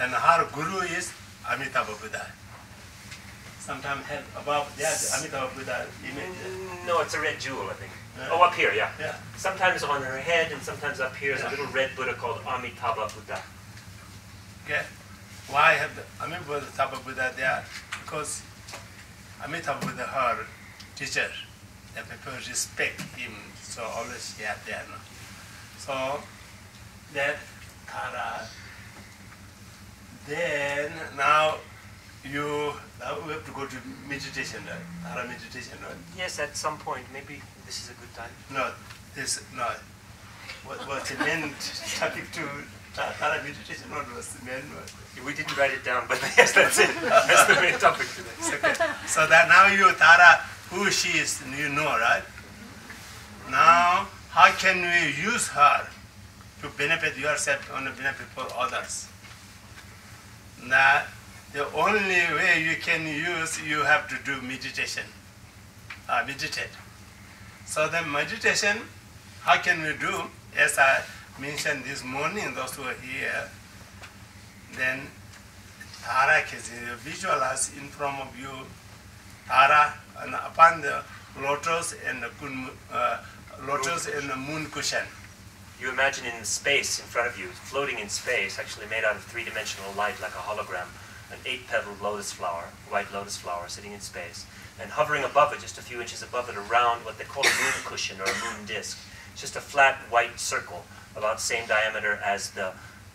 And her guru is Amitabha Buddha. Sometimes head above that Amitabha Buddha image. No, it's a red jewel, I think. Oh, up here, yeah. Yeah. Sometimes on her head, and sometimes up here is a little red Buddha called Amitabha Buddha. Okay. Why have the Amitabha Buddha there? Because Amitabha Buddha, her teacher, the people respect him, so always she had there. No? So that Tara. Then now we have to go to meditation, right? Tara meditation, right? Yes, at some point. Maybe this is a good time. No, what's the main topic to Tara meditation? What was the main word? We didn't write it down, but yes, that's it. That's the main topic today. Okay. So that now you, Tara, who she is, you know, right? Now, how can we use her to benefit yourself and benefit for others? Now, the only way you can use, you have to do meditation, meditate. So the meditation, how can we do? As I mentioned this morning, those who are here, then Tara can visualize in front of you, Tara, and upon the lotus and the moon cushion. You imagine in space in front of you, floating in space, actually made out of three-dimensional light like a hologram, an 8-petaled lotus flower, white lotus flower sitting in space, and hovering above it, just a few inches above it, around what they call a moon cushion or a moon disk. It's just a flat white circle about the same diameter as the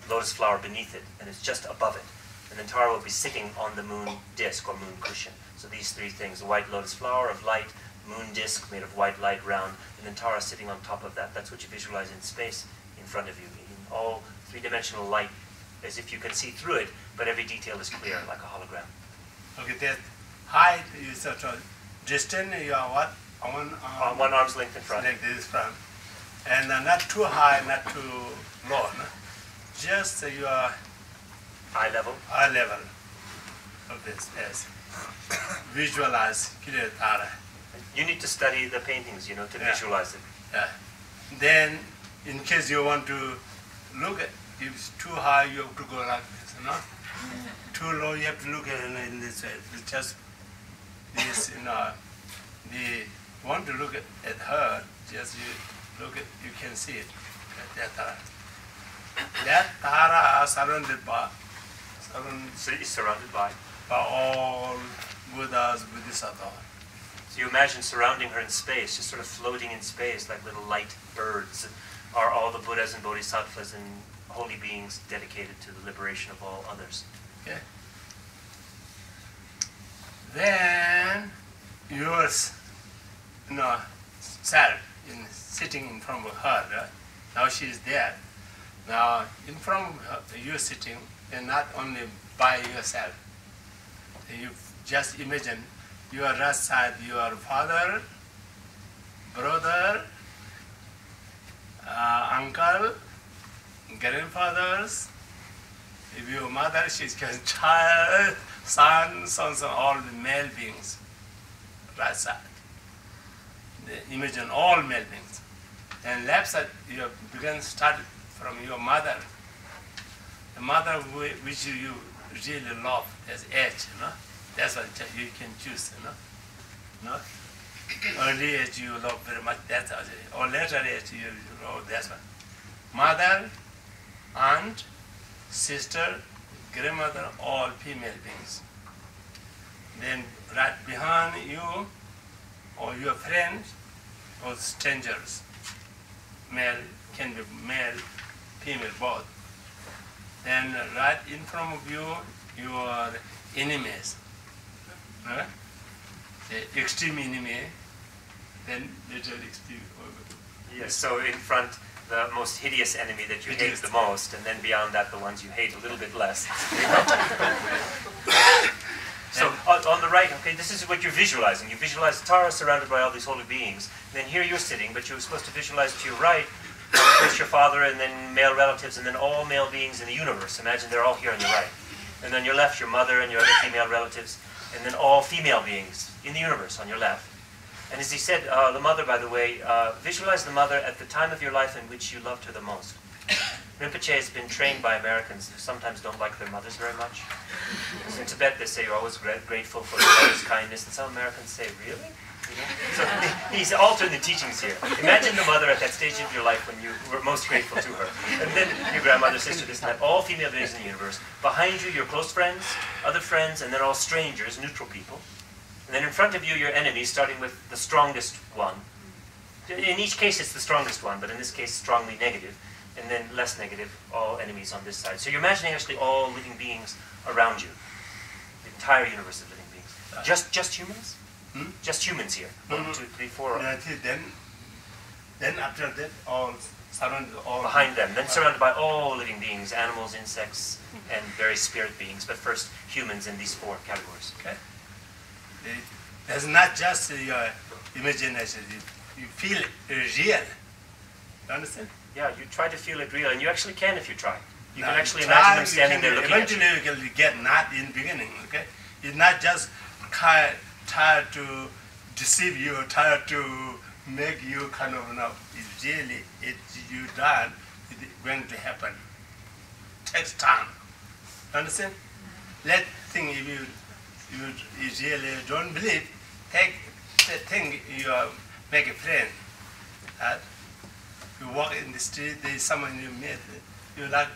lotus flower beneath it, and it's just above it. And then Tara will be sitting on the moon disk or moon cushion. So these three things, the white lotus flower of light, moon disk made of white light round, and then Tara sitting on top of that. That's what you visualize in space in front of you, in all three-dimensional light, as if you can see through it, but every detail is clear, like a hologram. Okay, that height is sort of distant, you are what? One arm's length in front. Like this front. And not too high, not too low. No? Just your Eye level. eye level of this, yes. Visualize clear Tara. You need to study the paintings, you know, to visualize it. Yeah. Then, in case you want to look at, if it's too high, you have to go like this, you know? Too low, you have to look at it in this way. It's just this, you know, want to look at her, just you look at, you can see it, that Tara. That Tara are surrounded by, So it's surrounded by. all Buddhas, Bodhisattvas. So you imagine surrounding her in space, just sort of floating in space like little light birds, are all the Buddhas and Bodhisattvas and holy beings dedicated to the liberation of all others. Okay. Then yours, self, sitting in front of her. Right? Now she is there. Now in front of her, you're sitting, and not only by yourself. You just imagine your right side, your father, brother, uncle, grandfathers. If your mother, she's got child, sons, all the male beings, right side. Imagine all male beings. And left side, you begin start from your mother. The mother which you really love as age, That's what you can choose, No? Early age you love very much, that's how or later age you love, that's one. Mother, aunt, sister, grandmother, all female beings. Then right behind you, or your friends, or strangers, male, can be male, female, both. Then right in front of you, your enemies. The extreme enemy, then little extreme. Yes, so in front, the most hideous enemy that you hate the most, and then beyond that, the ones you hate a little bit less. So on the right, okay, this is what you're visualizing. You visualize Tara surrounded by all these holy beings. And then here you're sitting, but you're supposed to visualize to your right, first your father, and then male relatives, and then all male beings in the universe. Imagine they're all here on your right. And then your left, your mother and your other female relatives, and then all female beings in the universe on your left. And as he said, the mother, by the way, visualize the mother at the time of your life in which you loved her the most. Rinpoche has been trained by Americans who sometimes don't like their mothers very much. So in Tibet they say you're always grateful for your mother's kindness, and some Americans say, really? You know? So he's altered the teachings here. Imagine the mother at that stage of your life when you were most grateful to her. And then your grandmother, sister, this and that, all female beings in the universe. Behind you, your close friends, other friends, and then all strangers, neutral people. And then in front of you, your enemies, starting with the strongest one. In each case, it's the strongest one, but in this case, strongly negative. And then less negative, all enemies on this side. So you're imagining actually all living beings around you. The entire universe of living beings. Just humans? Just humans here. 1, 2, 3, 4. Then after that, all surrounded, all behind them. Then surrounded by all living beings, animals, insects, and various spirit beings. But first, humans in these 4 categories. Okay. It's not just your imagination. You feel it real. You understand? Yeah, you try to feel it real, and you actually can if you try. You can actually imagine them standing there looking at you. Eventually you can get not in beginning, okay? It's not just tired to deceive you, tired to make you kind of, it's really, you done, it's going to happen. Takes time. Understand? Let thing, if you really don't believe, take the thing, you make a friend. You walk in the street, there's someone you meet, you like,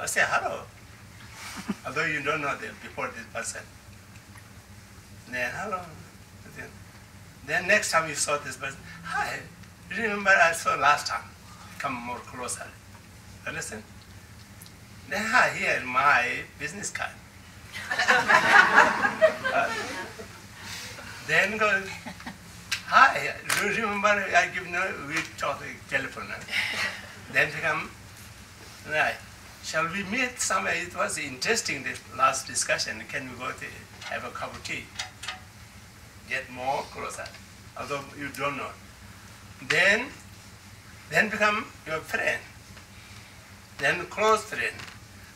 say hello. Although you don't know them before this person. Then hello. Then next time you saw this person, hi, remember I saw last time. Come more closer. Understand? Then hi, here my business card. Then go, hi, do you remember I give we talk telephone. Then become, right, shall we meet somewhere? It was interesting, this last discussion. Can we go to have a cup of tea? Get more closer, although you don't know. Then become your friend. Then close friend.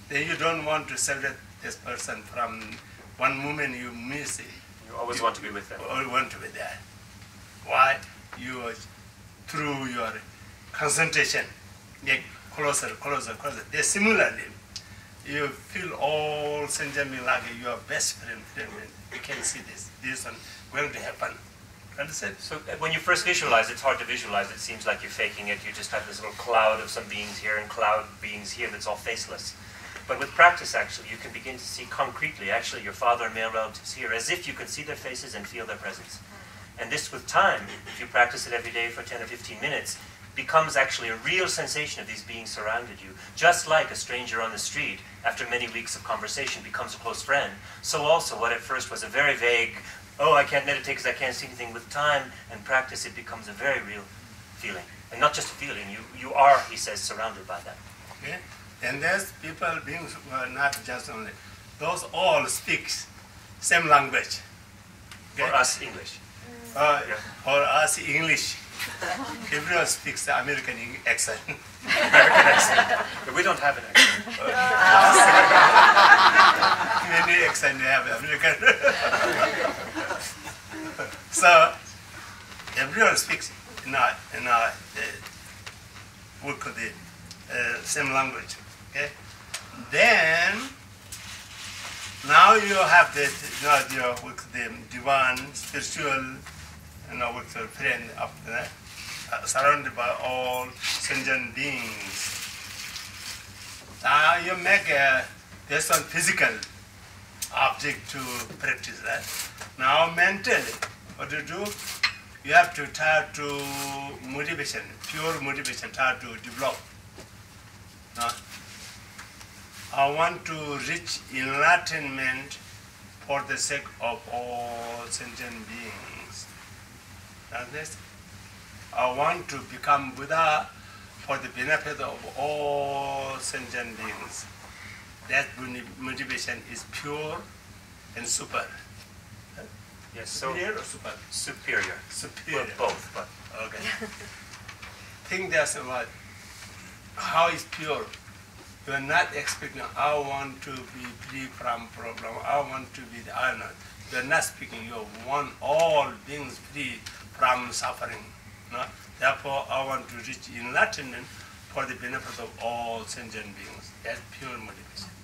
Then you don't want to separate this person from one moment you miss it. You always want to be with them. Always want to be there. Why? You, through your concentration, get closer. They similarly, you feel all sentiment like your best friend. You can see this one going to happen. Understand? So when you first visualize, it's hard to visualize. It seems like you're faking it. You just have this little cloud of some beings here and cloud beings here that's all faceless. But with practice, actually, you can begin to see concretely, actually, your father and male relatives here, as if you can see their faces and feel their presence. And this, with time, if you practice it every day for 10 or 15 minutes, becomes actually a real sensation of these beings surrounded you. Just like a stranger on the street, after many weeks of conversation, becomes a close friend. So also, what at first was a very vague, oh, I can't meditate because I can't see anything, with time and practice, it becomes a very real feeling. And not just a feeling, you are, he says, surrounded by that. Okay? And there's people, beings who are not just only, those all speak same language. Okay? For us, English. For us, English. Everyone speaks the American accent. American accent. But we don't have an accent. Many accent they have American. So everyone speaks in our same language. Okay. Then now you have the with the divine spiritual, with your friend up there, surrounded by all sentient beings. Now you make this one physical object to practice that. Now mentally, what you do? You have to try to motivation, pure motivation, try to develop. I want to reach enlightenment for the sake of all sentient beings. I want to become Buddha for the benefit of all sentient beings. That motivation is pure and super. Yes, so superior or super? Superior. Superior. Well, both, but okay. Think that's about how is pure. You are not expecting, I want to be free from problem, I want to be the honor. You are not speaking, you want all beings free from suffering. No? Therefore, I want to reach enlightenment for the benefit of all sentient beings. That's pure motivation.